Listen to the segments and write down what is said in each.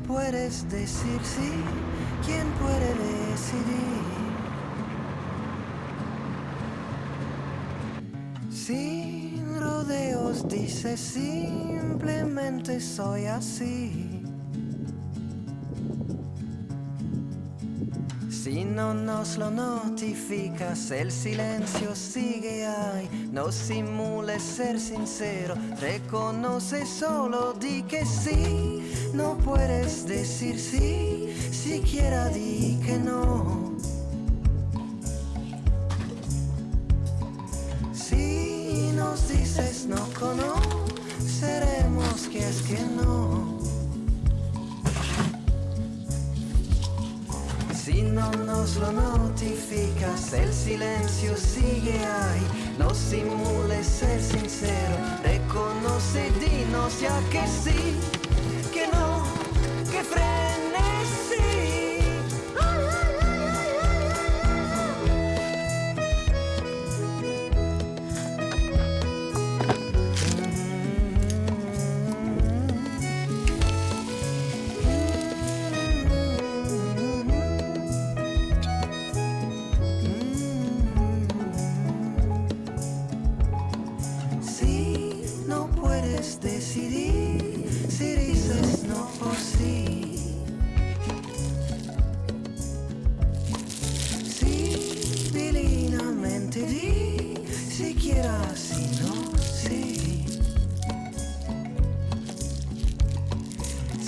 puedes decir sí, ¿quién puede decidir? Sin rodeos dice simplemente soy así. Si no nos lo notificas, el silencio sigue ahí. No simules ser sincero, reconoce, solo di que sí. No puedes decir sí, siquiera di que no. Si nos dices no conoceremos que es que no. Si no nos lo notificas, el silencio sigue ahí. No simules ser sincero, reconoce, dinos ya que sí, que no, que frenes sí. Decidir si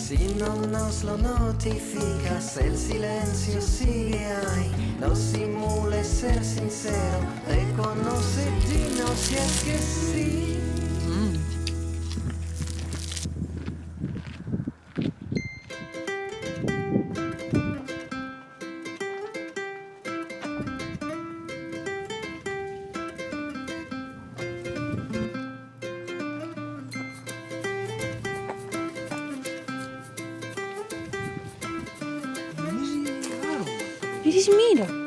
Si non nos lo notificas, el silencio sigue ahí. No simula ser sincero, reconoce, dinos si es que sí. Μυρίζει μύρο.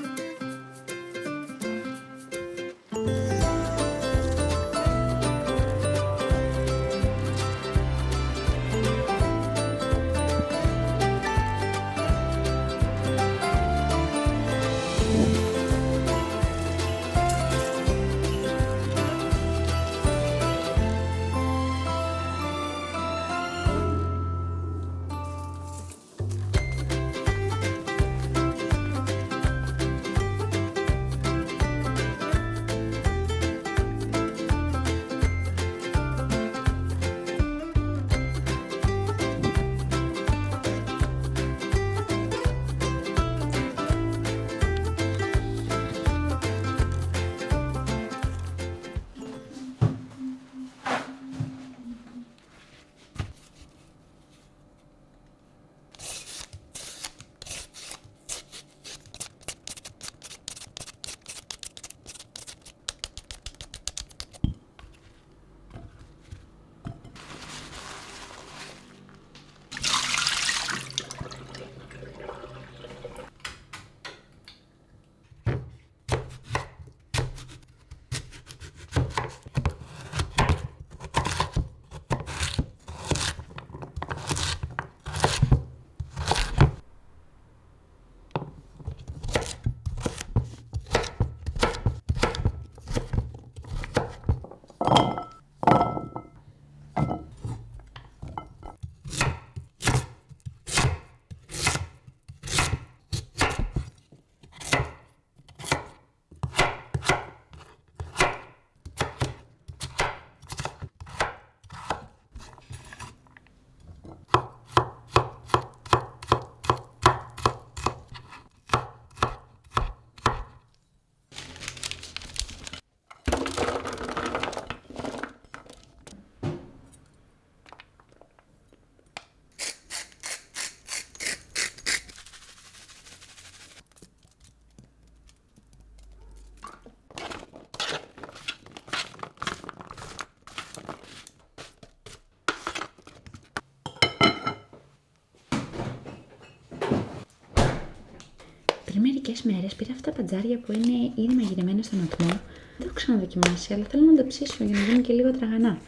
Πριν μερικές μέρες πήρα αυτά τα τζάρια που είναι ήδη μαγειρεμένα στον ατμό. Δεν το έχω ξαναδοκιμάσει, αλλά θέλω να τα ψήσω για να γίνουν και λίγο τραγανά.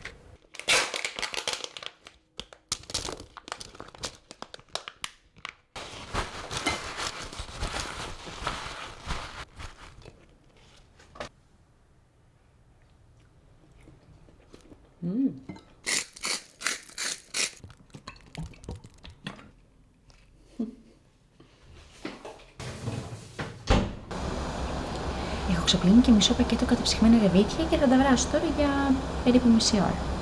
Έχω ξαπλύνει και μισό πακέτο κατεψυγμένα ρεβίθια και θα τα βράσω τώρα για περίπου μισή ώρα.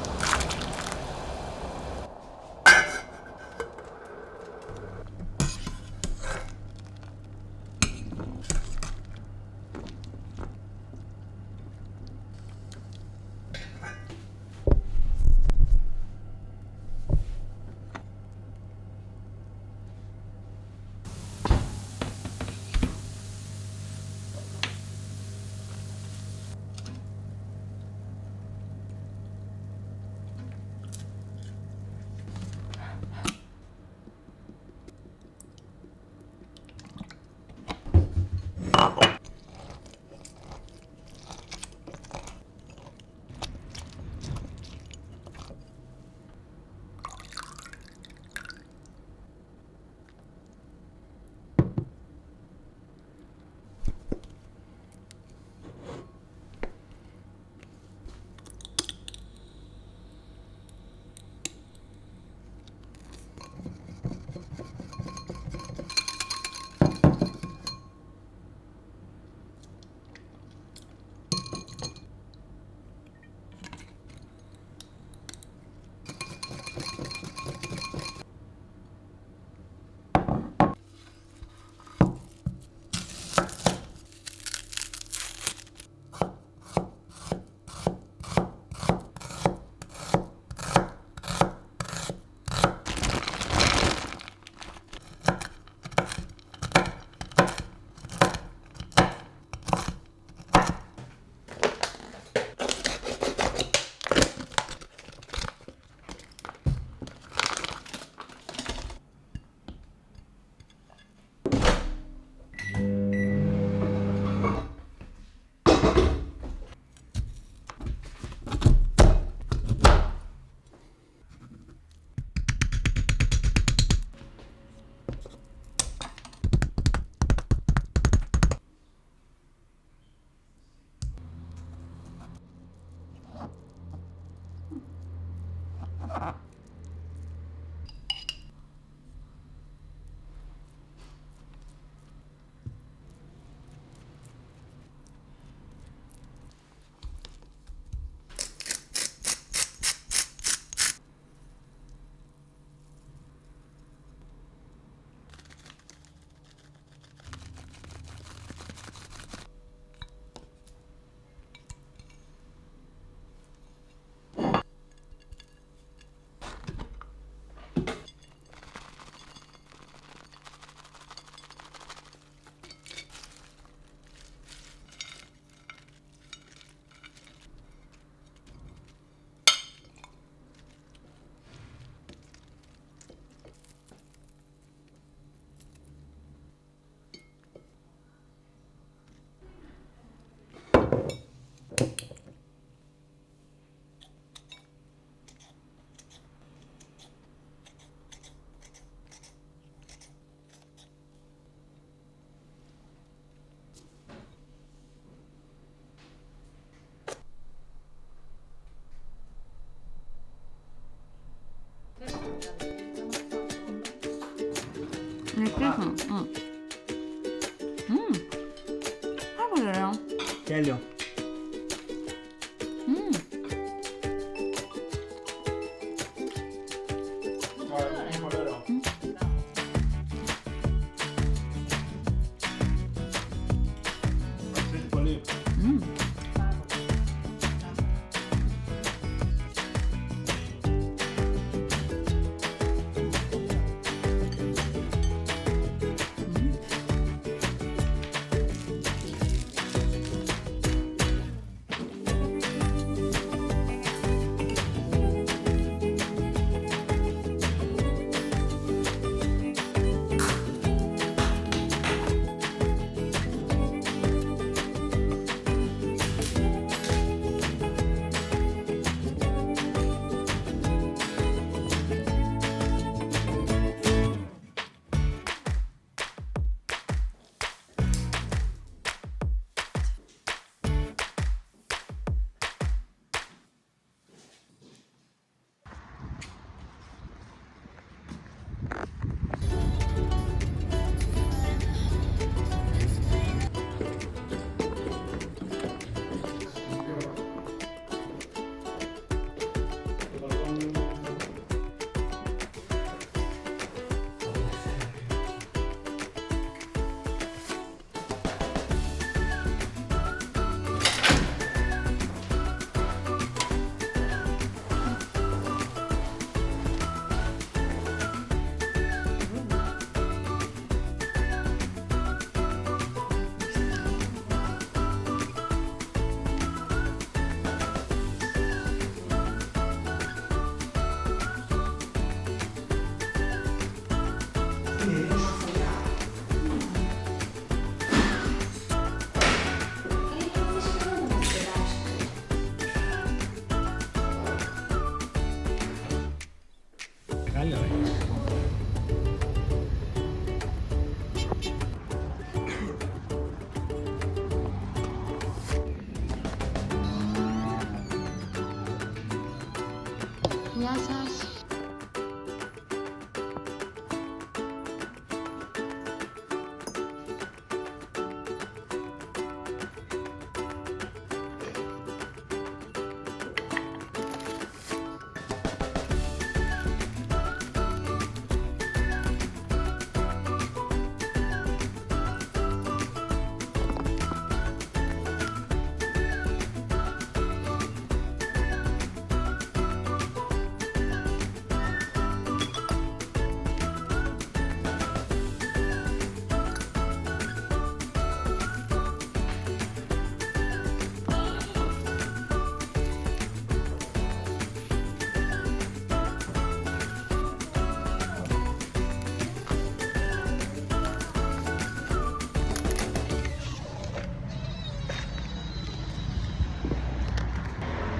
Πάρα ωραίο. Τέλειο. Πολύ. Καλό, Γεια σας.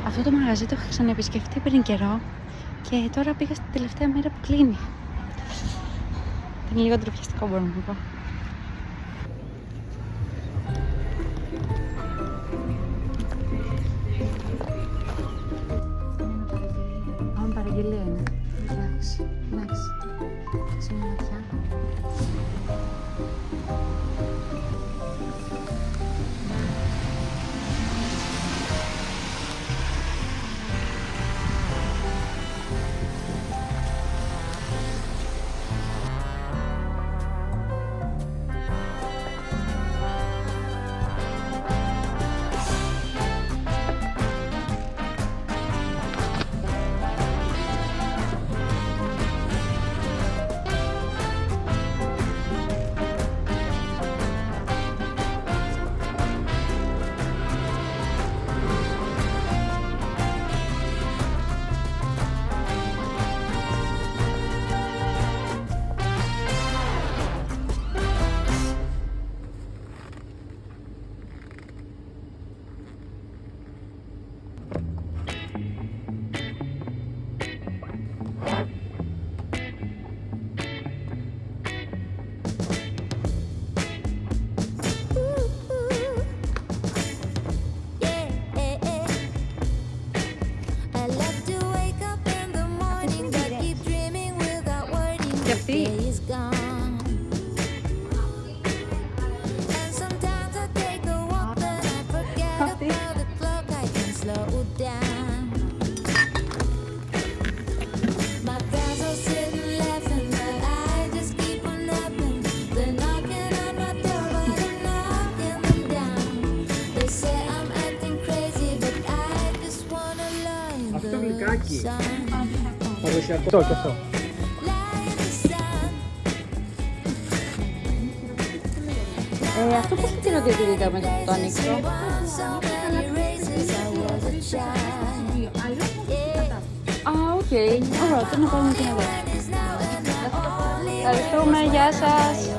Αυτό το μαγαζί το είχα ξαναεπισκεφτεί πριν καιρό και τώρα πήγα στην τελευταία μέρα που κλείνει. Είναι λίγο ντροπιαστικό, μπορώ να πω. Πάμε Γελία είναι. Εντάξει, εντάξει. Σε μια ματιά. Και αυτή. Αυτό γλυκάκι. Παραδοσιακό και αυτό. Αυτό πώς το διατηρείτε με το ανοίξω? Α, οκ. Ωραία, τώρα να πάμε την εδώ. Ευχαριστούμε, γεια σας.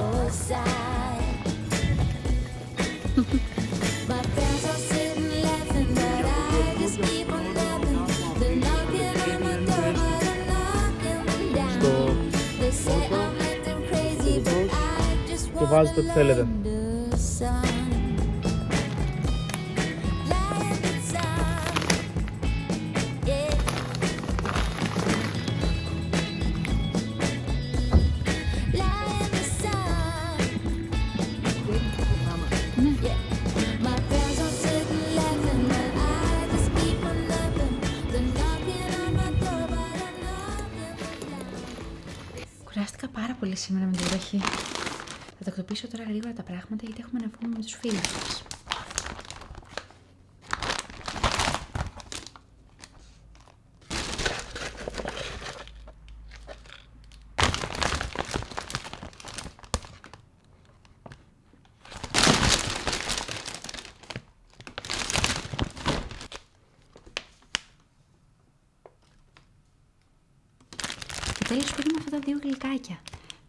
Και βάζετε ό,τι θέλετε. Κουράστηκα πάρα πολύ σήμερα με την βροχή. Θα τακτοποιήσω τώρα γρήγορα τα πράγματα γιατί έχουμε να βγούμε με τους φίλους μας. Και τέλος πήραμε αυτά τα δύο γλυκάκια.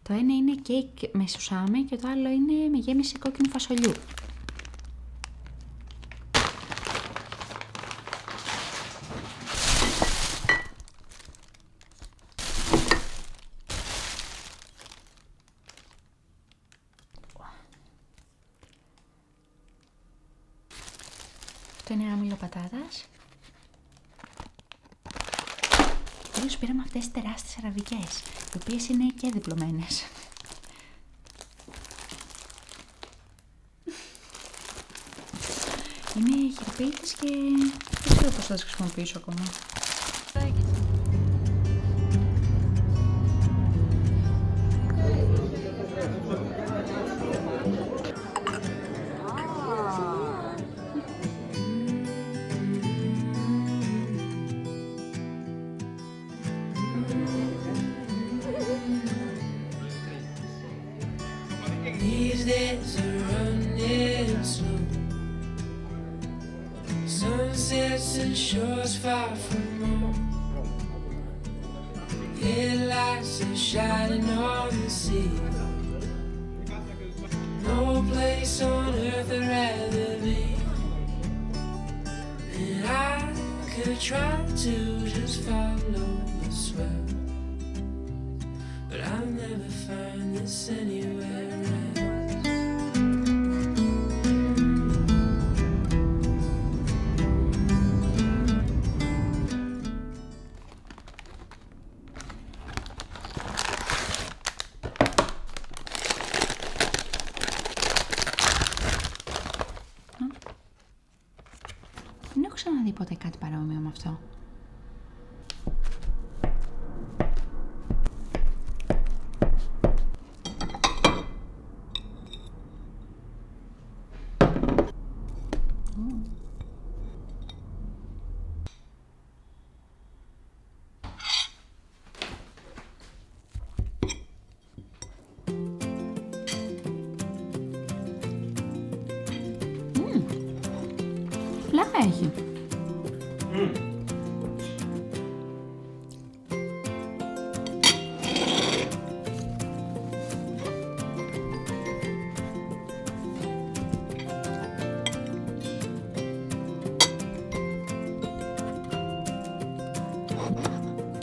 Το ένα είναι κέικ με σουσάμι και το άλλο είναι με γέμιση κόκκινου φασολιού. Αυτό είναι ένα μήλο πατάτας. Τέλος πήραμε αυτές τις τεράστιες αραβικές, οι οποίες είναι και διπλωμένες. Είναι χερπίτες και δεν ξέρω πώς θα τις χρησιμοποιήσω ακόμα. These days are running slow. Sunsets and shores far from home. Headlights are shining on the sea. No place on earth I'd rather be. And I could try to just follow the swell, but I'll never find this anywhere else. ποτέ κάτι παρόμοιο με αυτό. Πλάκα έχει.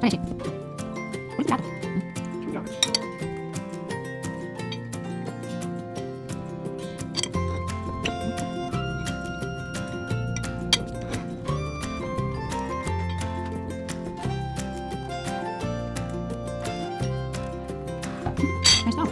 Έχει. Πολύ πλάκα. Ευχαριστώ.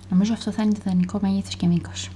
Νομίζω αυτό θα είναι το ιδανικό μέγεθος και μήκος.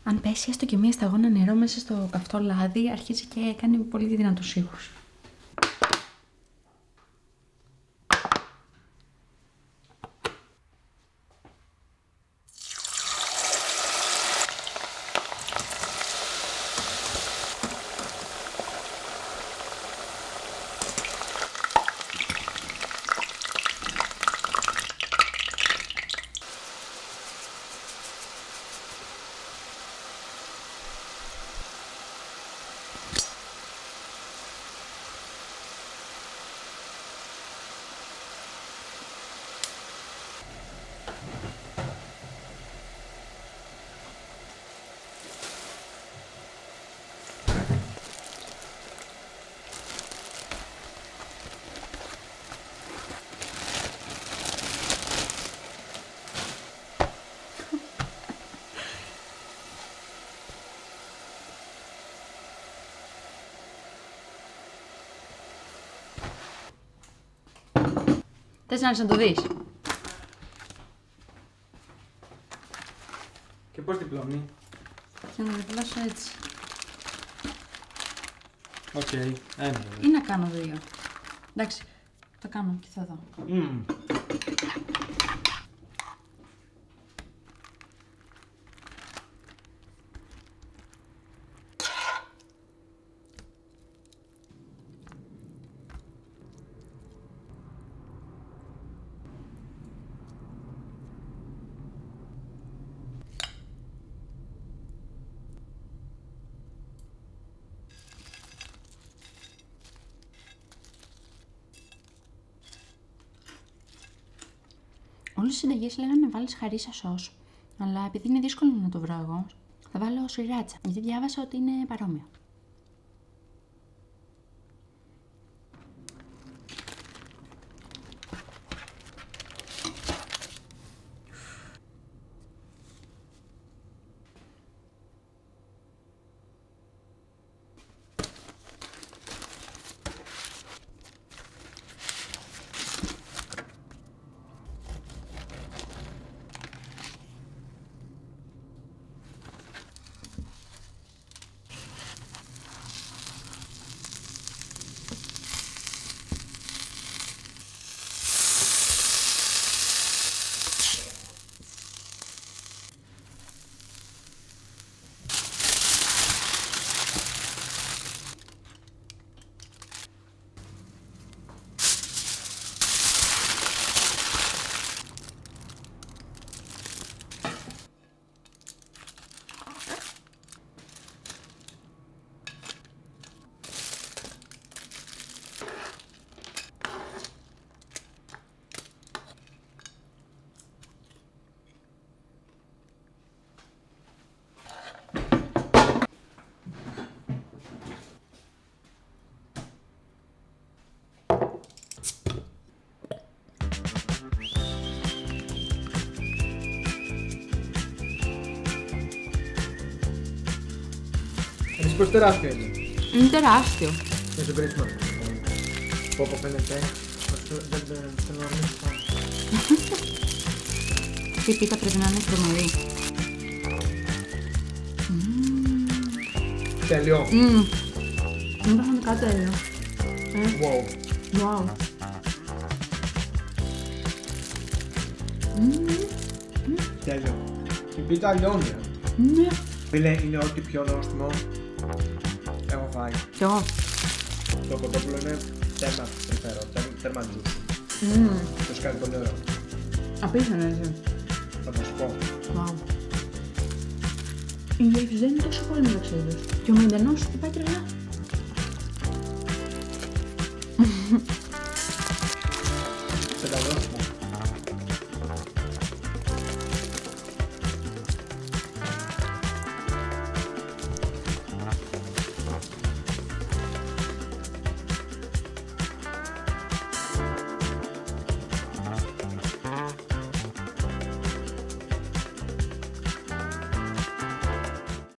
Αν πέσει έστω και μία σταγόνα νερό μέσα στο καυτό λάδι, αρχίζει και κάνει πολύ δυνατούς ήχους. Θες να το δεις? Και πώς διπλώνει? Θα να διπλώσω έτσι. Οκ, ένα. Ή να κάνω δύο. Εντάξει, το κάνω και θα δω. Όλες οι συνταγές λέγανε να βάλεις χαρίσα σως, αλλά επειδή είναι δύσκολο να το βρω εγώ, θα βάλω σιράτσα, γιατί διάβασα ότι είναι παρόμοιο. Πώς τεράστιο είναι? Είναι τεράστιο. Δεν σε περίπου. Πω φαίνεται. Δεν θέλω να ρωτήσω πάνω. Αυτή η πίτα πρέπει να είναι τρομερή. Τέλειο. Είναι πραγματικά τέλειο. Wow. Τέλειο. Η πίτα λιώνει. Ναι. Είναι ό,τι πιο νόστιμο έχω φάει. Κι εγώ. Το κοτόπουλο είναι τέρμα τζούσι. Το σκάει πολύ ωραίο. Απίθανο έτσι. Θα το σου πω. Wow. Η γεύση δεν είναι τόσο πολύ μεταξύ τους. Και ο μαϊντανός τι πάει τρελά. Σε καλό.